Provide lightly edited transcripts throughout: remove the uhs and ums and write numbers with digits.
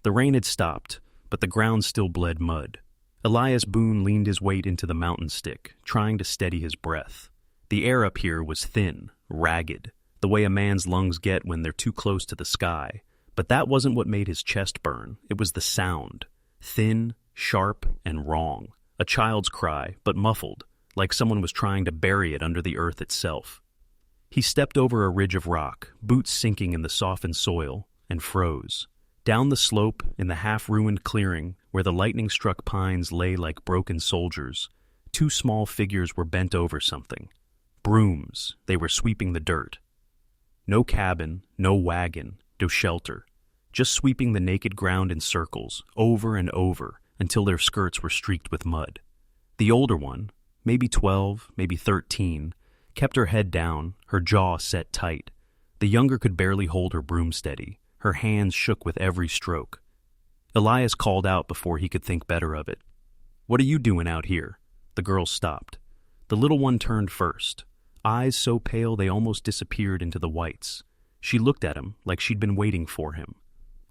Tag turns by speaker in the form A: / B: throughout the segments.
A: The rain had stopped, but the ground still bled mud. Elias Boone leaned his weight into the mountain stick, trying to steady his breath. The air up here was thin, ragged, the way a man's lungs get when they're too close to the sky. But that wasn't what made his chest burn. It was the sound. Thin, sharp, and wrong. A child's cry, but muffled, like someone was trying to bury it under the earth itself. He stepped over a ridge of rock, boots sinking in the softened soil, and froze. Down the slope, in the half-ruined clearing, where the lightning-struck pines lay like broken soldiers, two small figures were bent over something. Brooms. They were sweeping the dirt. No cabin, no wagon, no shelter. Just sweeping the naked ground in circles, over and over, until their skirts were streaked with mud. The older one, maybe 12, maybe 13, kept her head down, her jaw set tight. The younger could barely hold her broom steady. Her hands shook with every stroke. Elias called out before he could think better of it. "What are you doing out here?" The girl stopped. The little one turned first, eyes so pale they almost disappeared into the whites. She looked at him like she'd been waiting for him.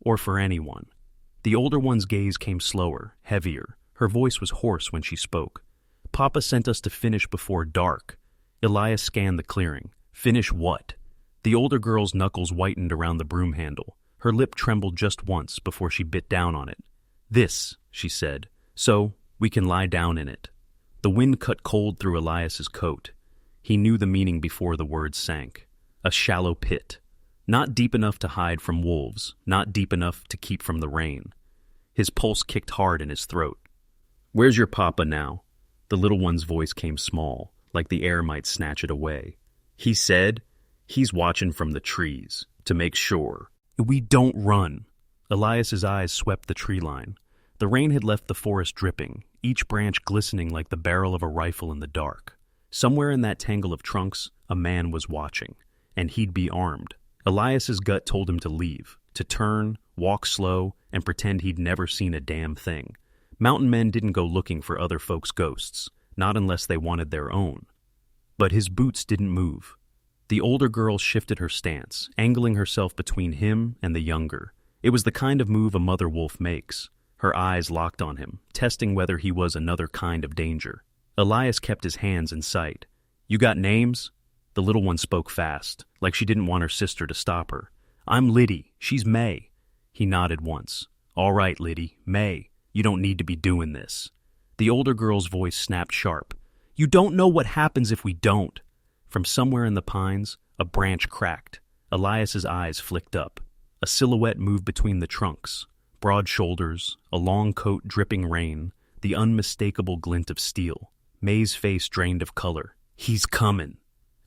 A: Or for anyone. The older one's gaze came slower, heavier. Her voice was hoarse when she spoke. "Papa sent us to finish before dark." Elias scanned the clearing. Finish what? The older girl's knuckles whitened around the broom handle. Her lip trembled just once before she bit down on it. "This," she said, "so we can lie down in it." The wind cut cold through Elias's coat. He knew the meaning before the words sank. A shallow pit. Not deep enough to hide from wolves, not deep enough to keep from the rain. His pulse kicked hard in his throat. "Where's your papa now?" The little one's voice came small, like the air might snatch it away. "He said he's watching from the trees, to make sure. We don't run." Elias's eyes swept the tree line. The rain had left the forest dripping, each branch glistening like the barrel of a rifle in the dark. Somewhere in that tangle of trunks, a man was watching, and he'd be armed. Elias's gut told him to leave, to turn, walk slow, and pretend he'd never seen a damn thing. Mountain men didn't go looking for other folks' ghosts, not unless they wanted their own. But his boots didn't move. The older girl shifted her stance, angling herself between him and the younger. It was the kind of move a mother wolf makes. Her eyes locked on him, testing whether he was another kind of danger. Elias kept his hands in sight. "You got names?" The little one spoke fast, like she didn't want her sister to stop her. "I'm Liddy. She's May." He nodded once. "All right, Liddy. May. You don't need to be doing this." The older girl's voice snapped sharp. "You don't know what happens if we don't." From somewhere in the pines, a branch cracked. Elias's eyes flicked up. A silhouette moved between the trunks. Broad shoulders, a long coat dripping rain, the unmistakable glint of steel. May's face drained of color. "He's coming."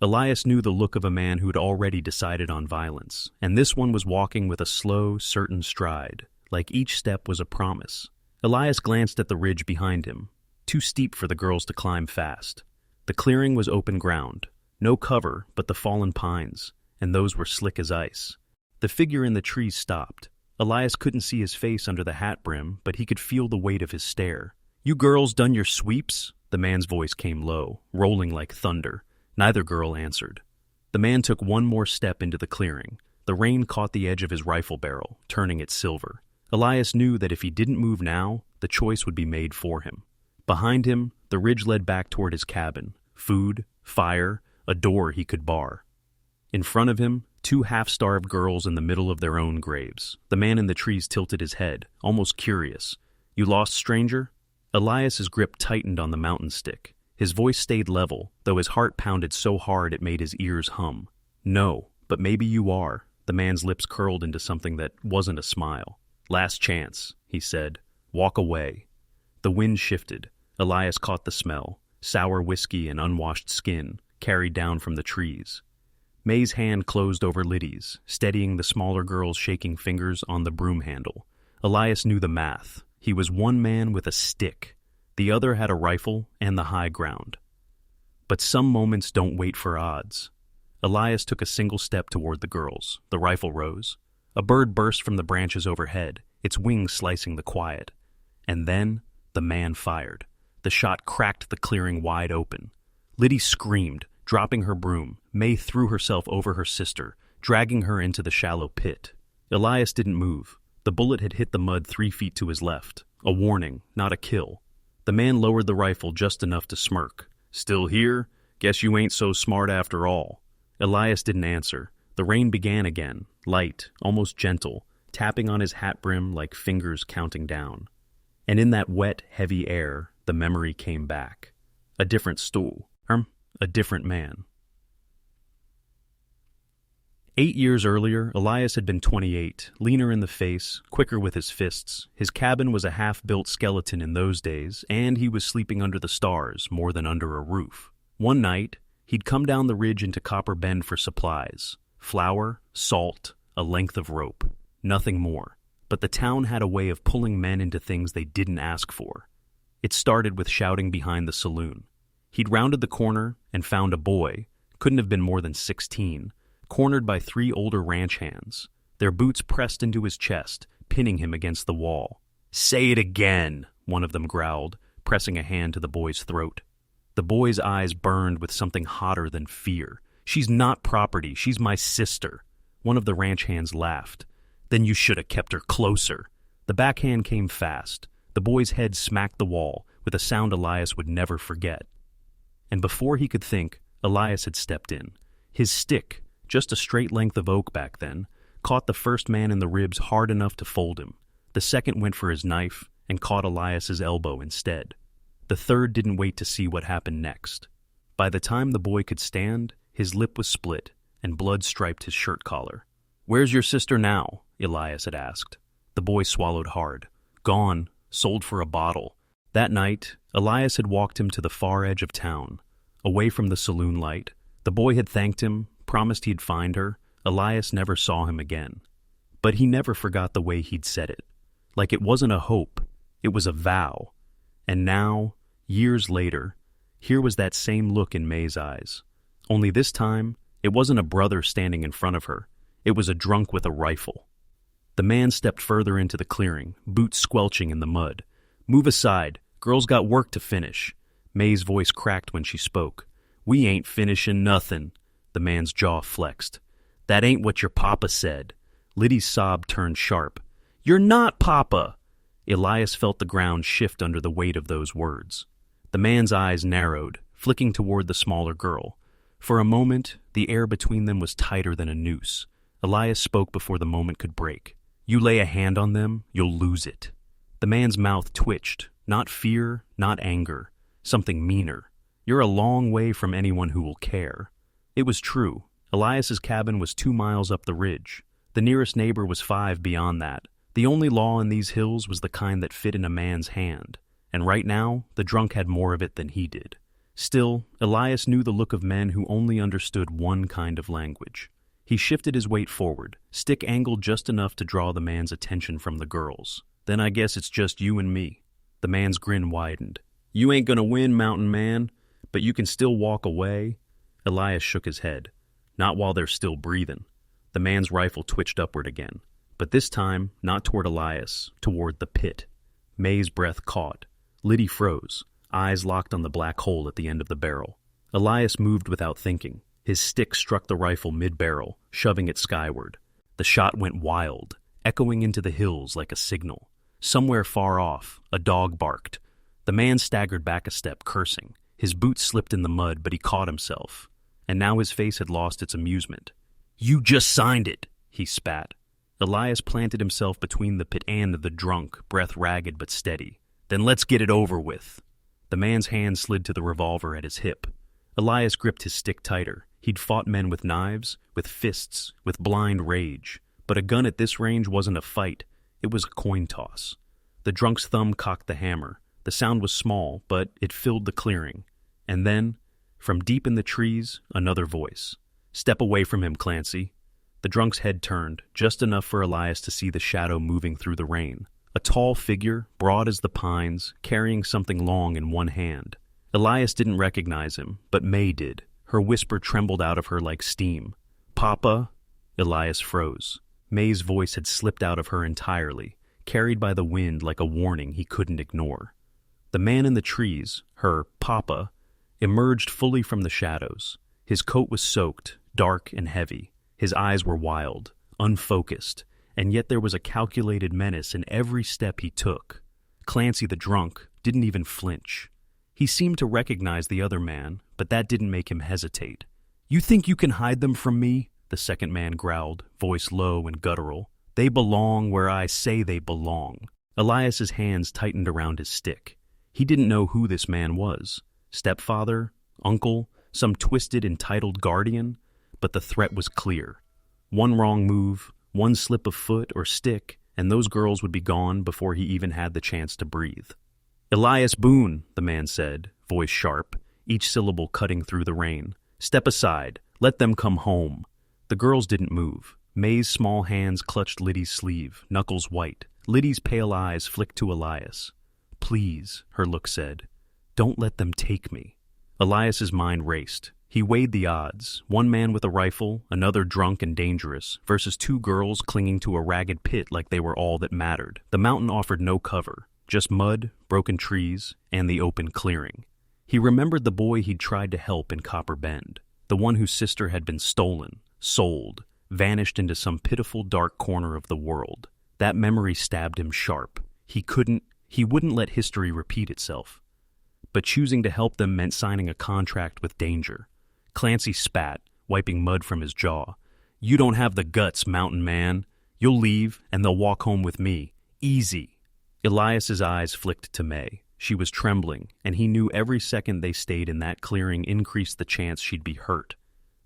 A: Elias knew the look of a man who'd already decided on violence, and this one was walking with a slow, certain stride, like each step was a promise. Elias glanced at the ridge behind him, too steep for the girls to climb fast. The clearing was open ground, no cover but the fallen pines, and those were slick as ice. The figure in the trees stopped. Elias couldn't see his face under the hat brim, but he could feel the weight of his stare. "You girls done your sweeps?" The man's voice came low, rolling like thunder. Neither girl answered. The man took one more step into the clearing. The rain caught the edge of his rifle barrel, turning it silver. Elias knew that if he didn't move now, the choice would be made for him. Behind him, the ridge led back toward his cabin. Food, fire, a door he could bar. In front of him, two half-starved girls in the middle of their own graves. The man in the trees tilted his head, almost curious. "You lost, stranger?" Elias's grip tightened on the mountain stick. His voice stayed level, though his heart pounded so hard it made his ears hum. "No, but maybe you are." The man's lips curled into something that wasn't a smile. "Last chance," he said. "Walk away." The wind shifted. Elias caught the smell, sour whiskey and unwashed skin, carried down from the trees. May's hand closed over Liddy's, steadying the smaller girl's shaking fingers on the broom handle. Elias knew the math. He was one man with a stick. The other had a rifle and the high ground. But some moments don't wait for odds. Elias took a single step toward the girls. The rifle rose. A bird burst from the branches overhead, its wings slicing the quiet. And then the man fired. The shot cracked the clearing wide open. Liddy screamed, dropping her broom. May threw herself over her sister, dragging her into the shallow pit. Elias didn't move. The bullet had hit the mud 3 feet to his left. A warning, not a kill. The man lowered the rifle just enough to smirk. "Still here? Guess you ain't so smart after all." Elias didn't answer. The rain began again, light, almost gentle, tapping on his hat brim like fingers counting down. And in that wet, heavy air, the memory came back. A different stool. A different man. 8 years earlier, Elias had been 28, leaner in the face, quicker with his fists. His cabin was a half-built skeleton in those days, and he was sleeping under the stars more than under a roof. One night, he'd come down the ridge into Copper Bend for supplies. Flour, salt, a length of rope. Nothing more. But the town had a way of pulling men into things they didn't ask for. It started with shouting behind the saloon. He'd rounded the corner and found a boy, couldn't have been more than 16, cornered by 3 older ranch hands, their boots pressed into his chest, pinning him against the wall. "Say it again," one of them growled, pressing a hand to the boy's throat. The boy's eyes burned with something hotter than fear. "She's not property, she's my sister." One of the ranch hands laughed. "Then you should have kept her closer." The backhand came fast. The boy's head smacked the wall with a sound Elias would never forget. And before he could think, Elias had stepped in. His stick, just a straight length of oak back then, caught the first man in the ribs hard enough to fold him. The second went for his knife and caught Elias's elbow instead. The third didn't wait to see what happened next. By the time the boy could stand, his lip was split and blood striped his shirt collar. "Where's your sister now?" Elias had asked. The boy swallowed hard. "Gone, sold for a bottle." That night, Elias had walked him to the far edge of town, away from the saloon light. The boy had thanked him, promised he'd find her. Elias never saw him again. But he never forgot the way he'd said it. Like it wasn't a hope, it was a vow. And now, years later, here was that same look in May's eyes. Only this time, it wasn't a brother standing in front of her. It was a drunk with a rifle. The man stepped further into the clearing, boots squelching in the mud. "Move aside. Girl's got work to finish." May's voice cracked when she spoke. "We ain't finishing nothing." The man's jaw flexed. "That ain't what your papa said." Liddy's sob turned sharp. "You're not Papa!" Elias felt the ground shift under the weight of those words. The man's eyes narrowed, flicking toward the smaller girl. For a moment, the air between them was tighter than a noose. Elias spoke before the moment could break. "You lay a hand on them, you'll lose it." The man's mouth twitched, not fear, not anger, something meaner. "You're a long way from anyone who will care." It was true. Elias's cabin was 2 miles up the ridge. The nearest neighbor was 5 beyond that. The only law in these hills was the kind that fit in a man's hand. And right now, the drunk had more of it than he did. Still, Elias knew the look of men who only understood one kind of language. He shifted his weight forward, stick angled just enough to draw the man's attention from the girls. "Then I guess it's just you and me." The man's grin widened. "You ain't gonna win, mountain man, but you can still walk away." Elias shook his head. "Not while they're still breathing." The man's rifle twitched upward again, but this time not toward Elias, toward the pit. May's breath caught. Liddy froze, eyes locked on the black hole at the end of the barrel. Elias moved without thinking. His stick struck the rifle mid-barrel, shoving it skyward. The shot went wild, echoing into the hills like a signal. Somewhere far off, a dog barked. The man staggered back a step, cursing. His boots slipped in the mud, but he caught himself. And now his face had lost its amusement. "You just signed it," he spat. Elias planted himself between the pit and the drunk, breath ragged but steady. "Then let's get it over with." The man's hand slid to the revolver at his hip. Elias gripped his stick tighter. He'd fought men with knives, with fists, with blind rage. But a gun at this range wasn't a fight. It was a coin toss. The drunk's thumb cocked the hammer. The sound was small, but it filled the clearing. And then, from deep in the trees, another voice. "Step away from him, Clancy." The drunk's head turned, just enough for Elias to see the shadow moving through the rain. A tall figure, broad as the pines, carrying something long in one hand. Elias didn't recognize him, but May did. Her whisper trembled out of her like steam. "Papa?" Elias froze. May's voice had slipped out of her entirely, carried by the wind like a warning he couldn't ignore. The man in the trees, her Papa, emerged fully from the shadows. His coat was soaked, dark and heavy. His eyes were wild, unfocused, and yet there was a calculated menace in every step he took. Clancy the drunk didn't even flinch. He seemed to recognize the other man, but that didn't make him hesitate. "You think you can hide them from me?" the second man growled, voice low and guttural. "They belong where I say they belong." Elias's hands tightened around his stick. He didn't know who this man was. Stepfather? Uncle? Some twisted, entitled guardian? But the threat was clear. One wrong move, one slip of foot or stick, and those girls would be gone before he even had the chance to breathe. "Elias Boone," the man said, voice sharp, each syllable cutting through the rain. "Step aside. Let them come home." The girls didn't move. May's small hands clutched Liddy's sleeve, knuckles white. Liddy's pale eyes flicked to Elias. "Please," her look said. "Don't let them take me." Elias's mind raced. He weighed the odds. One man with a rifle, another drunk and dangerous, versus two girls clinging to a ragged pit like they were all that mattered. The mountain offered no cover, just mud, broken trees, and the open clearing. He remembered the boy he'd tried to help in Copper Bend, the one whose sister had been stolen, sold, vanished into some pitiful dark corner of the world. That memory stabbed him sharp. He wouldn't let history repeat itself. But choosing to help them meant signing a contract with danger. Clancy spat, wiping mud from his jaw. "You don't have the guts, mountain man. You'll leave, and they'll walk home with me. Easy." Elias's eyes flicked to May. She was trembling, and he knew every second they stayed in that clearing increased the chance she'd be hurt.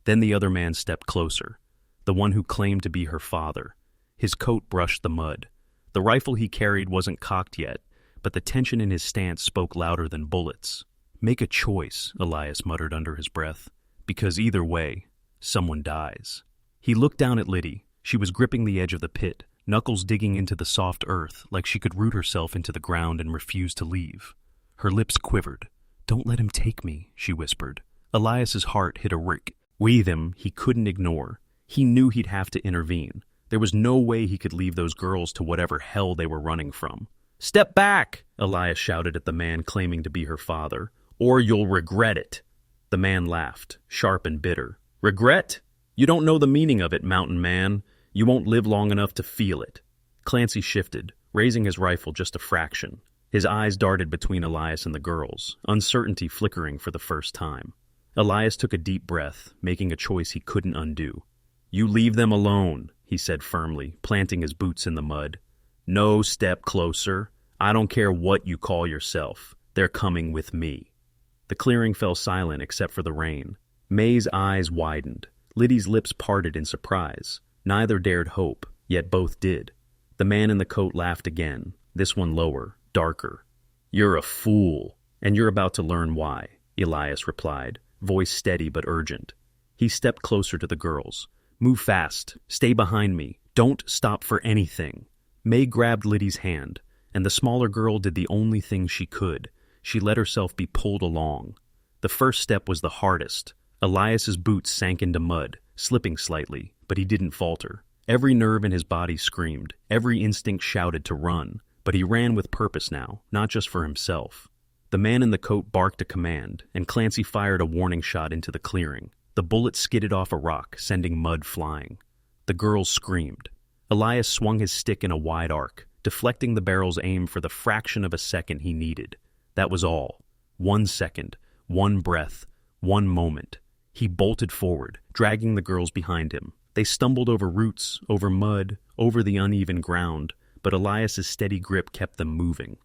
A: Then the other man stepped closer, the one who claimed to be her father. His coat brushed the mud. The rifle he carried wasn't cocked yet, but the tension in his stance spoke louder than bullets. "Make a choice," Elias muttered under his breath, "because either way, someone dies." He looked down at Liddy. She was gripping the edge of the pit, knuckles digging into the soft earth like she could root herself into the ground and refuse to leave. Her lips quivered. "Don't let him take me," she whispered. Elias's heart hit a rhythm he couldn't ignore. He knew he'd have to intervene. There was no way he could leave those girls to whatever hell they were running from. "Step back!" Elias shouted at the man claiming to be her father. "Or you'll regret it." The man laughed, sharp and bitter. "Regret? You don't know the meaning of it, mountain man. You won't live long enough to feel it." Clancy shifted, raising his rifle just a fraction. His eyes darted between Elias and the girls, uncertainty flickering for the first time. Elias took a deep breath, making a choice he couldn't undo. "You leave them alone," he said firmly, planting his boots in the mud. "No step closer. I don't care what you call yourself. They're coming with me." The clearing fell silent except for the rain. May's eyes widened. Liddy's lips parted in surprise. Neither dared hope, yet both did. The man in the coat laughed again, this one lower, darker. "You're a fool, and you're about to learn why," Elias replied, voice steady but urgent. He stepped closer to the girls. "Move fast. Stay behind me. Don't stop for anything." May grabbed Liddy's hand, and the smaller girl did the only thing she could. She let herself be pulled along. The first step was the hardest. Elias's boots sank into mud, slipping slightly, but he didn't falter. Every nerve in his body screamed, every instinct shouted to run, but he ran with purpose now, not just for himself. The man in the coat barked a command, and Clancy fired a warning shot into the clearing. The bullet skidded off a rock, sending mud flying. The girls screamed. Elias swung his stick in a wide arc, deflecting the barrel's aim for the fraction of a second he needed. That was all. 1 second, one breath, one moment. He bolted forward, dragging the girls behind him. They stumbled over roots, over mud, over the uneven ground, but Elias's steady grip kept them moving.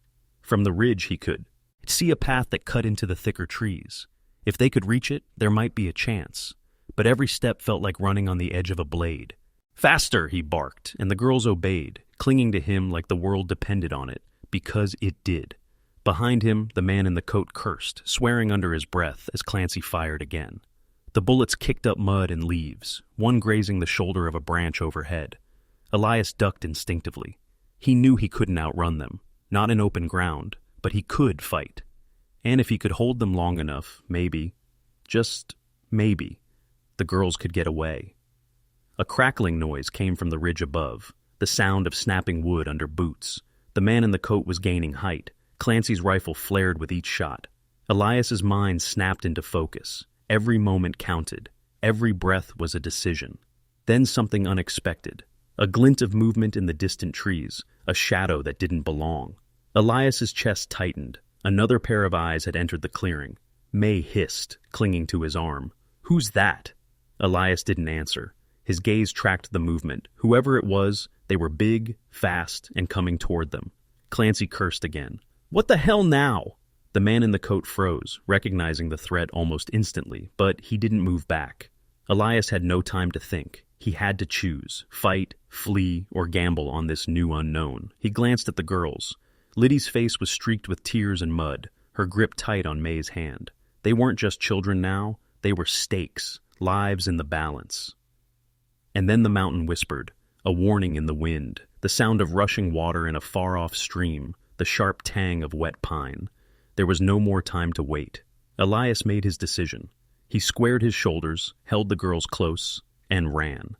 A: From the ridge he could see a path that cut into the thicker trees. If they could reach it, there might be a chance. But every step felt like running on the edge of a blade. "Faster!" he barked, and the girls obeyed, clinging to him like the world depended on it, because it did. Behind him, the man in the coat cursed, swearing under his breath as Clancy fired again. The bullets kicked up mud and leaves, one grazing the shoulder of a branch overhead. Elias ducked instinctively. He knew he couldn't outrun them, not in open ground, but he could fight. And if he could hold them long enough, maybe, just maybe, the girls could get away. A crackling noise came from the ridge above, the sound of snapping wood under boots. The man in the coat was gaining height. Clancy's rifle flared with each shot. Elias's mind snapped into focus. Every moment counted. Every breath was a decision. Then something unexpected. A glint of movement in the distant trees, a shadow that didn't belong. Elias's chest tightened. Another pair of eyes had entered the clearing. May hissed, clinging to his arm. "Who's that?" Elias didn't answer. His gaze tracked the movement. Whoever it was, they were big, fast, and coming toward them. Clancy cursed again. "What the hell now?" The man in the coat froze, recognizing the threat almost instantly, but he didn't move back. Elias had no time to think. He had to choose, fight, flee, or gamble on this new unknown. He glanced at the girls. Liddy's face was streaked with tears and mud, her grip tight on May's hand. They weren't just children now, they were stakes, lives in the balance. And then the mountain whispered, a warning in the wind, the sound of rushing water in a far-off stream, the sharp tang of wet pine. There was no more time to wait. Elias made his decision. He squared his shoulders, held the girls close, and ran.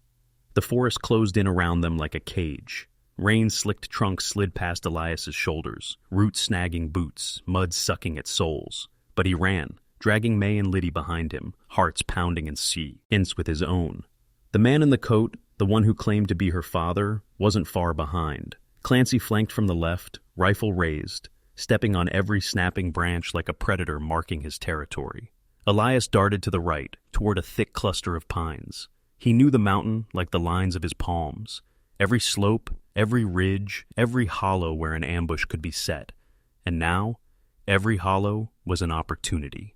A: The forest closed in around them like a cage. Rain-slicked trunks slid past Elias's shoulders, roots snagging boots, mud sucking at soles. But he ran, dragging May and Liddy behind him, hearts pounding in sync with his own. The man in the coat, the one who claimed to be her father, wasn't far behind. Clancy flanked from the left, rifle raised, stepping on every snapping branch like a predator marking his territory. Elias darted to the right, toward a thick cluster of pines. He knew the mountain like the lines of his palms. Every slope, every ridge, every hollow where an ambush could be set. And now, every hollow was an opportunity.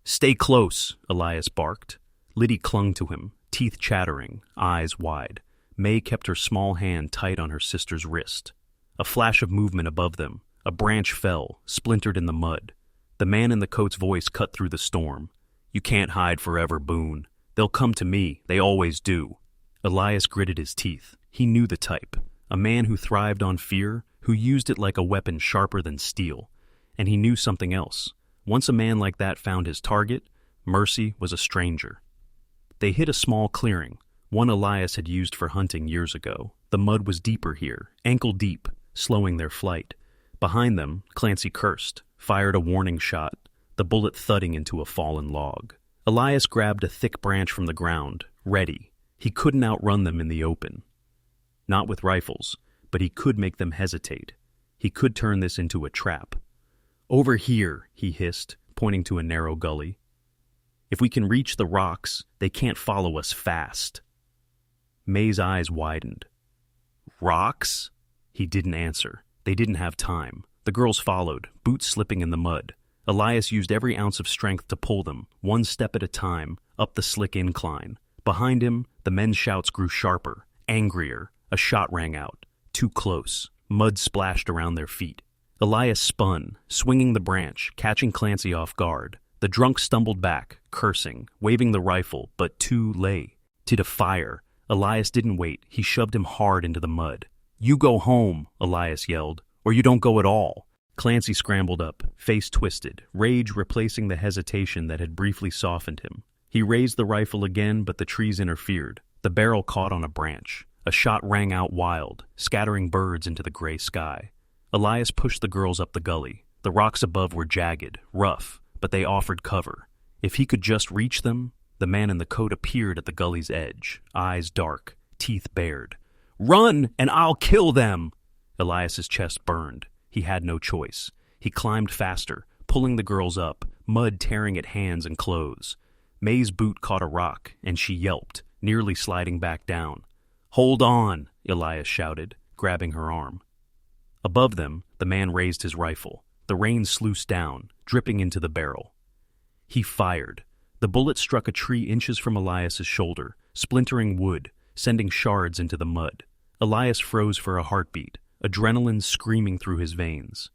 A: "Stay close," Elias barked. Liddy clung to him, teeth chattering, eyes wide. May kept her small hand tight on her sister's wrist. A flash of movement above them. A branch fell, splintered in the mud. The man in the coat's voice cut through the storm. "You can't hide forever, Boone. They'll come to me. They always do." Elias gritted his teeth. He knew the type. A man who thrived on fear, who used it like a weapon sharper than steel. And he knew something else. Once a man like that found his target, mercy was a stranger. They hit a small clearing, one Elias had used for hunting years ago. The mud was deeper here, ankle deep, slowing their flight. Behind them, Clancy cursed, fired a warning shot, the bullet thudding into a fallen log. Elias grabbed a thick branch from the ground, ready. He couldn't outrun them in the open. Not with rifles, but he could make them hesitate. He could turn this into a trap. "Over here," he hissed, pointing to a narrow gully. "If we can reach the rocks, they can't follow us fast." May's eyes widened. "Rocks?" He didn't answer. They didn't have time. The girls followed, boots slipping in the mud. Elias used every ounce of strength to pull them, one step at a time, up the slick incline. Behind him, the men's shouts grew sharper, angrier. A shot rang out. Too close. Mud splashed around their feet. Elias spun, swinging the branch, catching Clancy off guard. The drunk stumbled back, cursing, waving the rifle, but too late. To fire. Elias didn't wait. He shoved him hard into the mud. "You go home," Elias yelled, "or you don't go at all." Clancy scrambled up, face twisted, rage replacing the hesitation that had briefly softened him. He raised the rifle again, but the trees interfered. The barrel caught on a branch. A shot rang out wild, scattering birds into the gray sky. Elias pushed the girls up the gully. The rocks above were jagged, rough, but they offered cover. If he could just reach them, the man in the coat appeared at the gully's edge, eyes dark, teeth bared. "Run, and I'll kill them!" Elias's chest burned. He had no choice. He climbed faster, pulling the girls up, mud tearing at hands and clothes. May's boot caught a rock, and she yelped, nearly sliding back down. "Hold on," Elias shouted, grabbing her arm. Above them, the man raised his rifle. The rain sluiced down, dripping into the barrel. He fired. The bullet struck a tree inches from Elias's shoulder, splintering wood, sending shards into the mud. Elias froze for a heartbeat, adrenaline screaming through his veins.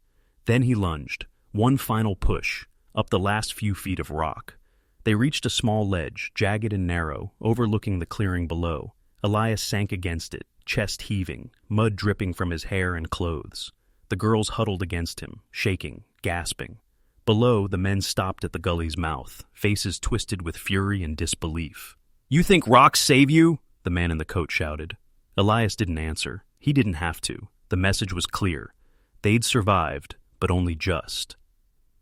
A: Then he lunged, one final push, up the last few feet of rock. They reached a small ledge, jagged and narrow, overlooking the clearing below. Elias sank against it, chest heaving, mud dripping from his hair and clothes. The girls huddled against him, shaking, gasping. Below, the men stopped at the gully's mouth, faces twisted with fury and disbelief. "You think rocks save you?" the man in the coat shouted. Elias didn't answer. He didn't have to. The message was clear. They'd survived, but only just.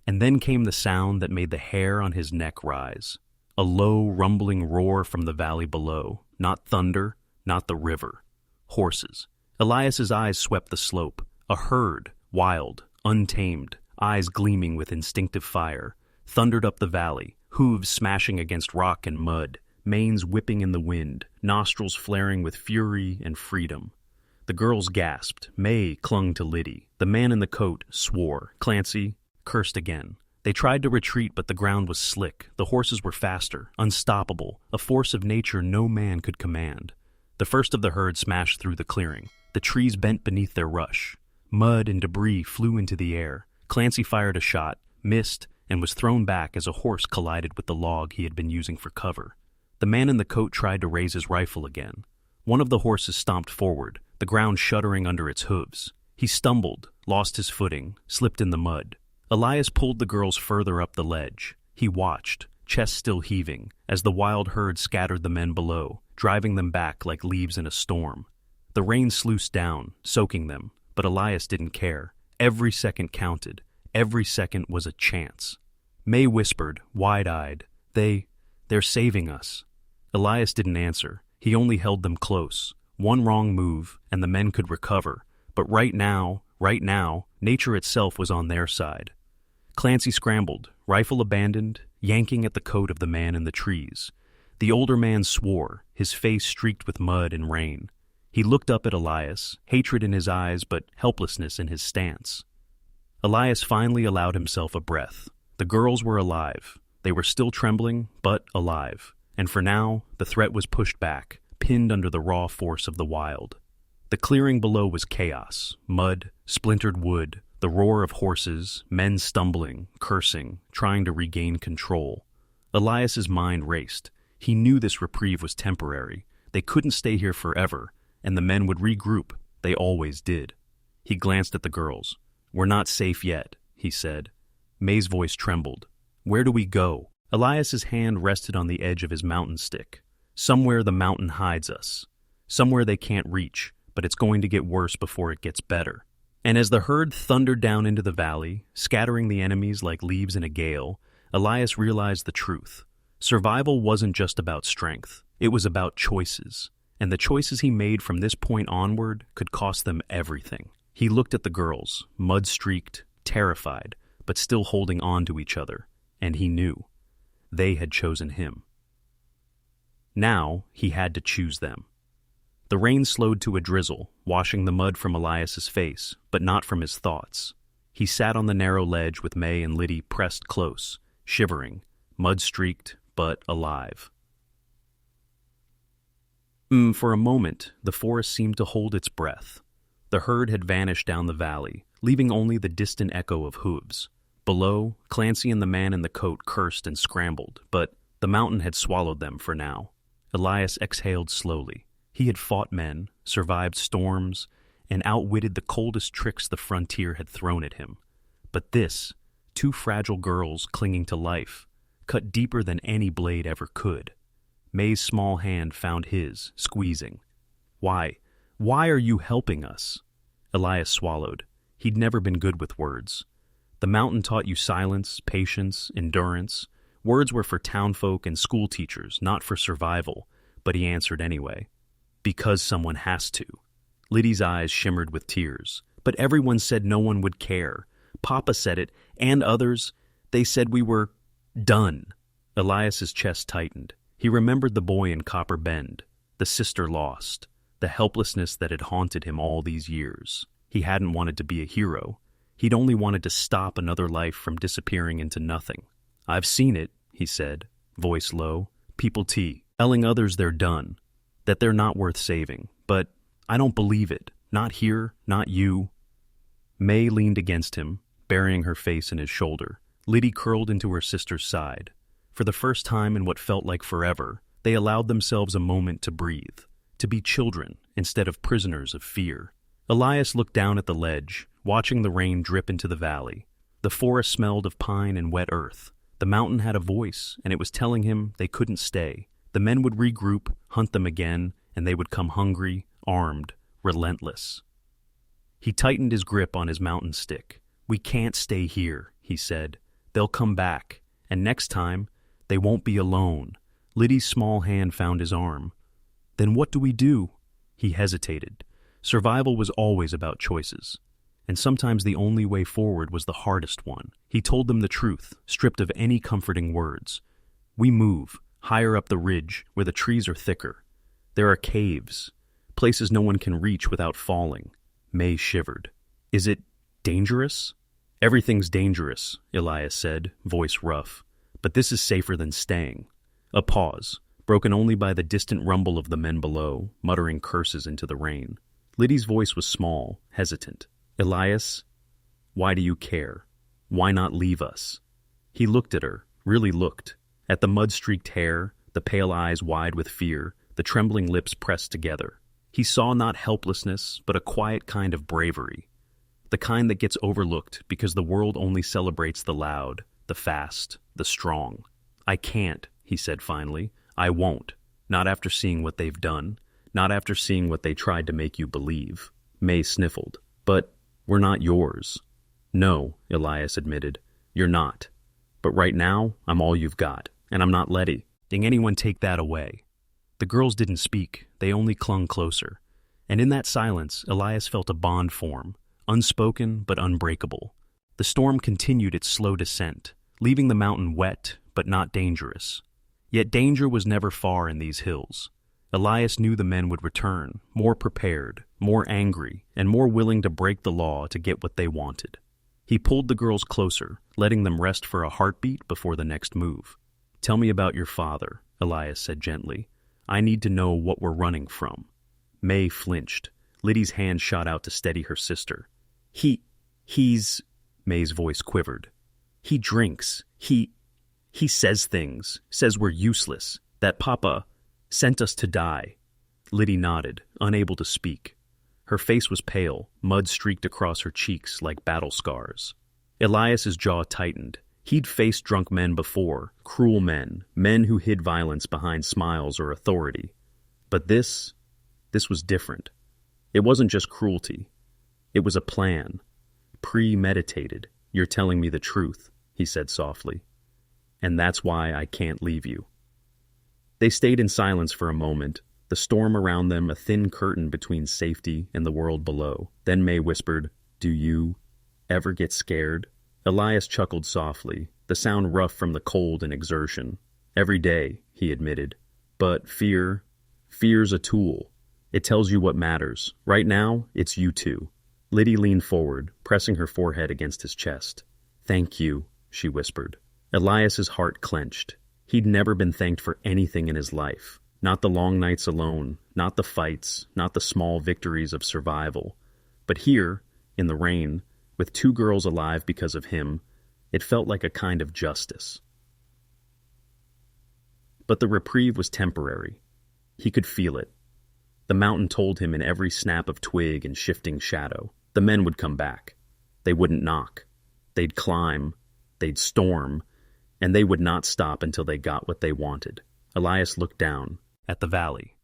A: And then came the sound that made the hair on his neck rise. A low, rumbling roar from the valley below. Not thunder, not the river. Horses. Elias's eyes swept the slope. A herd, wild, untamed, eyes gleaming with instinctive fire, thundered up the valley, hooves smashing against rock and mud, manes whipping in the wind, nostrils flaring with fury and freedom. The girls gasped. May clung to Liddy. The man in the coat swore. Clancy cursed again. They tried to retreat, but the ground was slick. The horses were faster, unstoppable, a force of nature no man could command. The first of the herd smashed through the clearing. The trees bent beneath their rush. Mud and debris flew into the air. Clancy fired a shot, missed, and was thrown back as a horse collided with the log he had been using for cover. The man in the coat tried to raise his rifle again. One of the horses stomped forward, the ground shuddering under its hooves. He stumbled, lost his footing, slipped in the mud. Elias pulled the girls further up the ledge. He watched, chest still heaving, as the wild herd scattered the men below, driving them back like leaves in a storm. The rain sluiced down, soaking them, but Elias didn't care. Every second counted. Every second was a chance. May whispered, wide-eyed, They're saving us." Elias didn't answer. He only held them close. One wrong move, and the men could recover. But right now, nature itself was on their side. Clancy scrambled, rifle abandoned, yanking at the coat of the man in the trees. The older man swore, his face streaked with mud and rain. He looked up at Elias, hatred in his eyes but helplessness in his stance. Elias finally allowed himself a breath. The girls were alive. They were still trembling, but alive. And for now, the threat was pushed back, pinned under the raw force of the wild. The clearing below was chaos, mud, splintered wood, the roar of horses, men stumbling, cursing, trying to regain control. Elias's mind raced. He knew this reprieve was temporary. They couldn't stay here forever, and the men would regroup. They always did. He glanced at the girls. "We're not safe yet," he said. May's voice trembled. "Where do we go?" Elias's hand rested on the edge of his mountain stick. "Somewhere the mountain hides us. Somewhere they can't reach, but it's going to get worse before it gets better." And as the herd thundered down into the valley, scattering the enemies like leaves in a gale, Elias realized the truth. Survival wasn't just about strength. It was about choices. And the choices he made from this point onward could cost them everything. He looked at the girls, mud-streaked, terrified, but still holding on to each other, and he knew. They had chosen him. Now he had to choose them. The rain slowed to a drizzle, washing the mud from Elias's face, but not from his thoughts. He sat on the narrow ledge with May and Liddy pressed close, shivering, mud-streaked, but alive. For a moment, the forest seemed to hold its breath. The herd had vanished down the valley, leaving only the distant echo of hooves. Below, Clancy and the man in the coat cursed and scrambled, but the mountain had swallowed them for now. Elias exhaled slowly. He had fought men, survived storms, and outwitted the coldest tricks the frontier had thrown at him. But this, two fragile girls clinging to life, cut deeper than any blade ever could. May's small hand found his, squeezing. Why are you helping us?" Elias swallowed. He'd never been good with words. The mountain taught you silence, patience, endurance. Words were for townfolk and school teachers, not for survival, but he answered anyway. "Because someone has to." Liddy's eyes shimmered with tears. "But everyone said no one would care. Papa said it, and others. They said we were done." Elias's chest tightened. He remembered the boy in Copper Bend, the sister lost, the helplessness that had haunted him all these years. He hadn't wanted to be a hero. He'd only wanted to stop another life from disappearing into nothing. "I've seen it," he said, voice low. "People telling others they're done, that they're not worth saving. But I don't believe it. Not here, not you." May leaned against him, burying her face in his shoulder. Liddy curled into her sister's side. For the first time in what felt like forever, they allowed themselves a moment to breathe, to be children instead of prisoners of fear. Elias looked down at the ledge, watching the rain drip into the valley. The forest smelled of pine and wet earth. The mountain had a voice, and it was telling him they couldn't stay. The men would regroup, hunt them again, and they would come hungry, armed, relentless. He tightened his grip on his mountain stick. "We can't stay here," he said. "They'll come back, and next time, they won't be alone." Liddy's small hand found his arm. "Then what do we do?" He hesitated. Survival was always about choices. And sometimes the only way forward was the hardest one. He told them the truth, stripped of any comforting words. We move, higher up the ridge, where the trees are thicker. There are caves, places no one can reach without falling. May shivered. Is it dangerous? Everything's dangerous, Elias said, voice rough. But this is safer than staying. A pause, broken only by the distant rumble of the men below, muttering curses into the rain. Liddy's voice was small, hesitant. Elias, why do you care? Why not leave us? He looked at her, really looked, at the mud-streaked hair, the pale eyes wide with fear, the trembling lips pressed together. He saw not helplessness, but a quiet kind of bravery. The kind that gets overlooked because the world only celebrates the loud, the fast, the strong. I can't, he said finally. I won't. Not after seeing what they've done. Not after seeing what they tried to make you believe. May sniffled. But we're not yours. No, Elias admitted. You're not. But right now, I'm all you've got, and I'm not letting anyone take that away. The girls didn't speak. They only clung closer. And in that silence, Elias felt a bond form, unspoken but unbreakable. The storm continued its slow descent, leaving the mountain wet but not dangerous. Yet danger was never far in these hills. Elias knew the men would return, more prepared, more angry, and more willing to break the law to get what they wanted. He pulled the girls closer, letting them rest for a heartbeat before the next move. Tell me about your father, Elias said gently. I need to know what we're running from. May flinched. Liddy's hand shot out to steady her sister. He's... May's voice quivered. He drinks. He says things, says we're useless, that Papa sent us to die. Liddy nodded, unable to speak. Her face was pale, mud streaked across her cheeks like battle scars. Elias's jaw tightened. He'd faced drunk men before, cruel men, men who hid violence behind smiles or authority. But this was different. It wasn't just cruelty. It was a plan. Premeditated. You're telling me the truth, he said softly. And that's why I can't leave you. They stayed in silence for a moment, the storm around them a thin curtain between safety and the world below. Then May whispered, Do you ever get scared? Elias chuckled softly, the sound rough from the cold and exertion. Every day, he admitted. But fear's a tool. It tells you what matters. Right now, it's you two. Liddy leaned forward, pressing her forehead against his chest. Thank you, she whispered. Elias's heart clenched. He'd never been thanked for anything in his life. Not the long nights alone, not the fights, not the small victories of survival. But here, in the rain, with two girls alive because of him, it felt like a kind of justice. But the reprieve was temporary. He could feel it. The mountain told him in every snap of twig and shifting shadow. The men would come back. They wouldn't knock. They'd climb. They'd storm. And they would not stop until they got what they wanted. Elias looked down at the valley.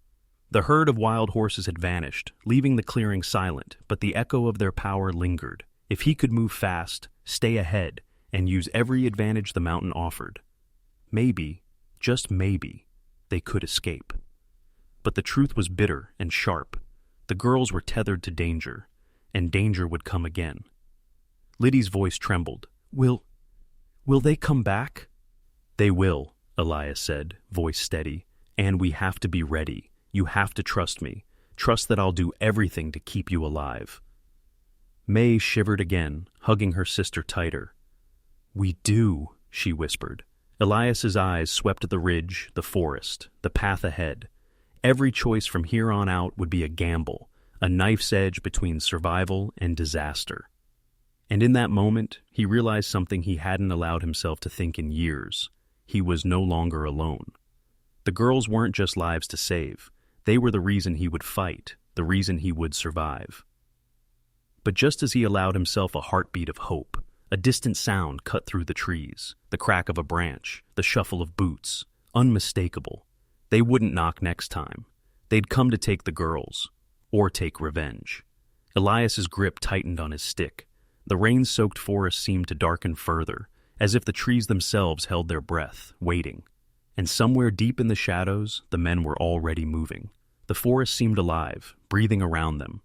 A: The herd of wild horses had vanished, leaving the clearing silent, but the echo of their power lingered. If he could move fast, stay ahead, and use every advantage the mountain offered, maybe, just maybe, they could escape. But the truth was bitter and sharp. The girls were tethered to danger, and danger would come again. Liddy's voice trembled. Will they come back? They will, Elias said, voice steady. And we have to be ready. You have to trust me. Trust that I'll do everything to keep you alive. May shivered again, hugging her sister tighter. We do, she whispered. Elias's eyes swept the ridge, the forest, the path ahead. Every choice from here on out would be a gamble, a knife's edge between survival and disaster. And in that moment, he realized something he hadn't allowed himself to think in years. He was no longer alone. The girls weren't just lives to save. They were the reason he would fight, the reason he would survive. But just as he allowed himself a heartbeat of hope, a distant sound cut through the trees, the crack of a branch, the shuffle of boots, unmistakable. They wouldn't knock next time. They'd come to take the girls, or take revenge. Elias's grip tightened on his stick. The rain-soaked forest seemed to darken further, as if the trees themselves held their breath, waiting. And somewhere deep in the shadows, the men were already moving. The forest seemed alive, breathing around them.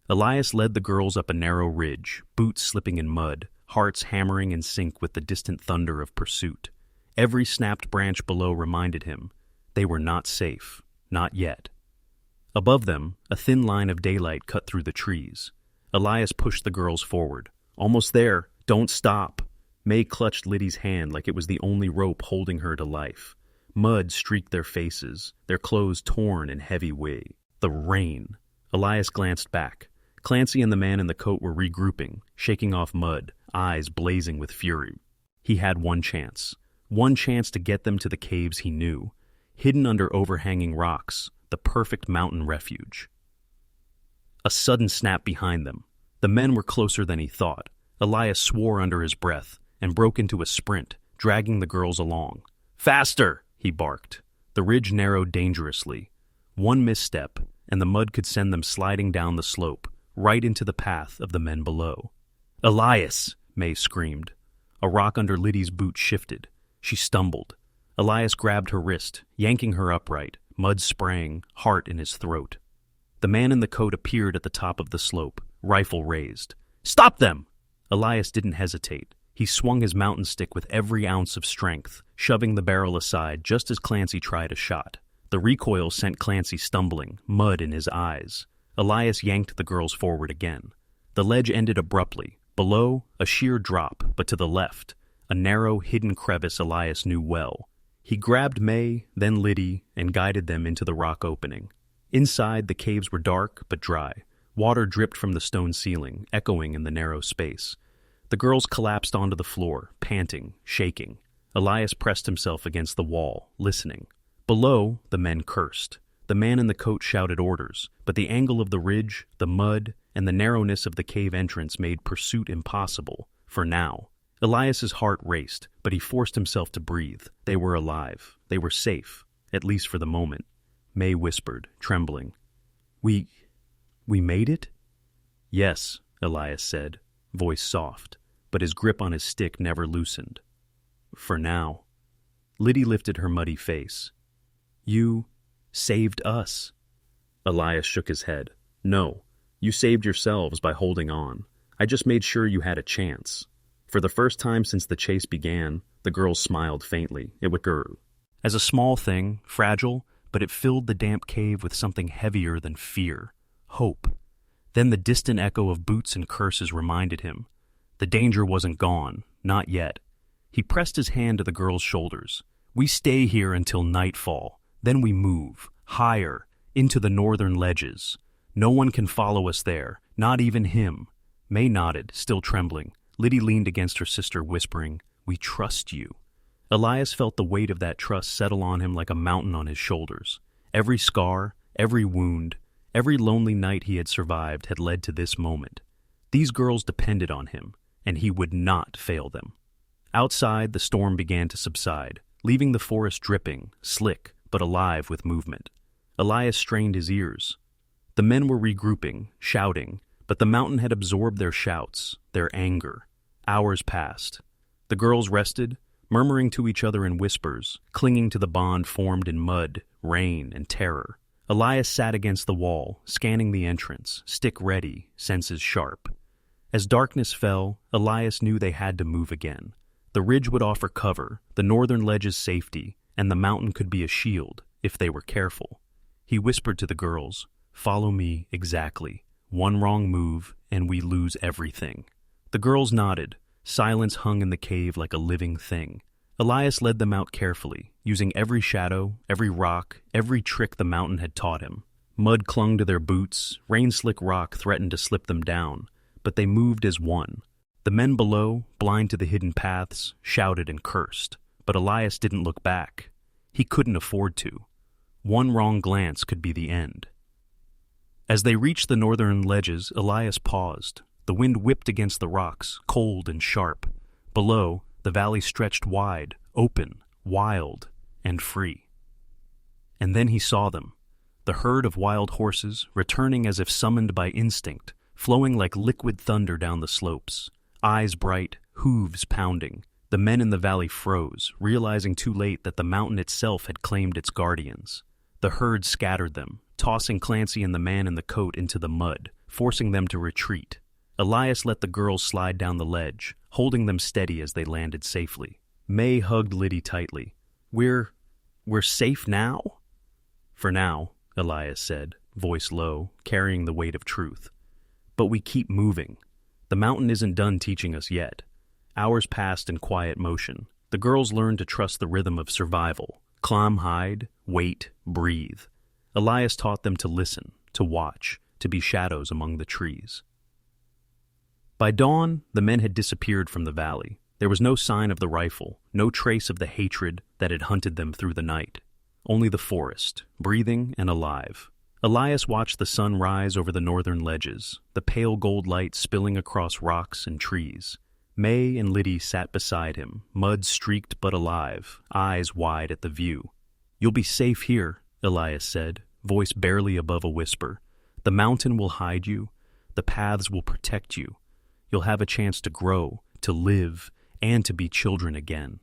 A: Elias led the girls up a narrow ridge, boots slipping in mud, hearts hammering in sync with the distant thunder of pursuit. Every snapped branch below reminded him they were not safe, not yet. Above them, a thin line of daylight cut through the trees. Elias pushed the girls forward. Almost there. Don't stop. May clutched Liddy's hand like it was the only rope holding her to life. Mud streaked their faces, their clothes torn in heavy way. The rain. Elias glanced back. Clancy and the man in the coat were regrouping, shaking off mud, eyes blazing with fury. He had one chance to get them to the caves he knew, hidden under overhanging rocks, the perfect mountain refuge. A sudden snap behind them. The men were closer than he thought. Elias swore under his breath and broke into a sprint, dragging the girls along. Faster! He barked. The ridge narrowed dangerously. One misstep, and the mud could send them sliding down the slope, right into the path of the men below. Elias! May screamed. A rock under Liddy's boot shifted. She stumbled. Elias grabbed her wrist, yanking her upright, mud spraying, heart in his throat. The man in the coat appeared at the top of the slope, rifle raised. Stop them! Elias didn't hesitate. He swung his mountain stick with every ounce of strength, shoving the barrel aside just as Clancy tried a shot. The recoil sent Clancy stumbling, mud in his eyes. Elias yanked the girls forward again. The ledge ended abruptly. Below, a sheer drop, but to the left, a narrow, hidden crevice Elias knew well. He grabbed May, then Liddy, and guided them into the rock opening. Inside, the caves were dark but dry. Water dripped from the stone ceiling, echoing in the narrow space. The girls collapsed onto the floor, panting, shaking. Elias pressed himself against the wall, listening. Below, the men cursed. The man in the coat shouted orders, but the angle of the ridge, the mud, and the narrowness of the cave entrance made pursuit impossible, for now. Elias's heart raced, but he forced himself to breathe. They were alive. They were safe, at least for the moment. May whispered, trembling. We made it? Yes, Elias said, voice soft, but his grip on his stick never loosened. For now. Liddy lifted her muddy face. You saved us. Elias shook his head. No, you saved yourselves by holding on. I just made sure you had a chance. For the first time since the chase began, the girls smiled faintly. It was girl. As a small thing, fragile, but it filled the damp cave with something heavier than fear. Hope. Then the distant echo of boots and curses reminded him. The danger wasn't gone, not yet. He pressed his hand to the girl's shoulders. We stay here until nightfall. Then we move, higher, into the northern ledges. No one can follow us there, not even him. May nodded, still trembling. Liddy leaned against her sister, whispering, We trust you. Elias felt the weight of that trust settle on him like a mountain on his shoulders. Every scar, every wound, every lonely night he had survived had led to this moment. These girls depended on him, and he would not fail them. Outside, the storm began to subside, leaving the forest dripping, slick, but alive with movement. Elias strained his ears. The men were regrouping, shouting, but the mountain had absorbed their shouts, their anger. Hours passed. The girls rested, murmuring to each other in whispers, clinging to the bond formed in mud, rain, and terror. Elias sat against the wall, scanning the entrance, stick ready, senses sharp. As darkness fell, Elias knew they had to move again. The ridge would offer cover, the northern ledge's safety, and the mountain could be a shield, if they were careful. He whispered to the girls, Follow me exactly. One wrong move, and we lose everything. The girls nodded. Silence hung in the cave like a living thing. Elias led them out carefully, using every shadow, every rock, every trick the mountain had taught him. Mud clung to their boots, rain-slick rock threatened to slip them down, but they moved as one. The men below, blind to the hidden paths, shouted and cursed, but Elias didn't look back. He couldn't afford to. One wrong glance could be the end. As they reached the northern ledges, Elias paused. The wind whipped against the rocks, cold and sharp. Below, the valley stretched wide, open, wild, and free. And then he saw them, the herd of wild horses, returning as if summoned by instinct, flowing like liquid thunder down the slopes. Eyes bright, hooves pounding. The men in the valley froze, realizing too late that the mountain itself had claimed its guardians. The herd scattered them, tossing Clancy and the man in the coat into the mud, forcing them to retreat. Elias let the girls slide down the ledge, holding them steady as they landed safely. May hugged Liddy tightly. We're safe now? For now, Elias said, voice low, carrying the weight of truth. But we keep moving. The mountain isn't done teaching us yet. Hours passed in quiet motion. The girls learned to trust the rhythm of survival. Climb, hide, wait, breathe. Elias taught them to listen, to watch, to be shadows among the trees. By dawn, the men had disappeared from the valley. There was no sign of the rifle, no trace of the hatred that had hunted them through the night. Only the forest, breathing and alive. Elias watched the sun rise over the northern ledges, the pale gold light spilling across rocks and trees. May and Liddy sat beside him, mud-streaked but alive, eyes wide at the view. You'll be safe here, Elias said, voice barely above a whisper. The mountain will hide you. The paths will protect you. You'll have a chance to grow, to live, and to be children again.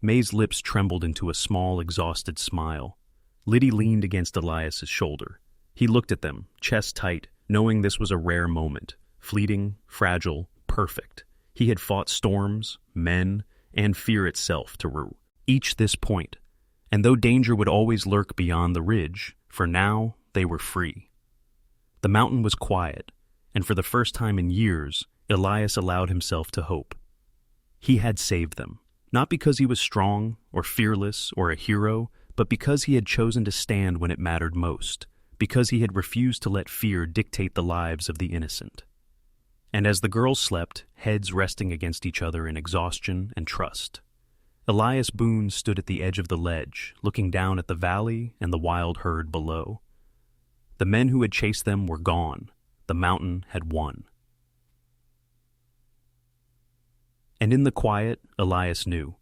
A: May's lips trembled into a small, exhausted smile. Liddy leaned against Elias's shoulder. He looked at them, chest tight, knowing this was a rare moment. Fleeting, fragile, perfect. He had fought storms, men, and fear itself to reach this point. And though danger would always lurk beyond the ridge, for now they were free. The mountain was quiet, and for the first time in years, Elias allowed himself to hope. He had saved them, not because he was strong or fearless or a hero, but because he had chosen to stand when it mattered most, because he had refused to let fear dictate the lives of the innocent. And as the girls slept, heads resting against each other in exhaustion and trust, Elias Boone stood at the edge of the ledge, looking down at the valley and the wild herd below. The men who had chased them were gone. The mountain had won. And in the quiet, Elias knew.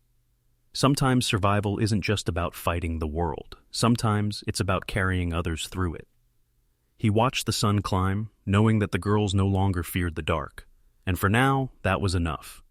A: Sometimes survival isn't just about fighting the world. Sometimes it's about carrying others through it. He watched the sun climb, knowing that the girls no longer feared the dark. And for now, that was enough.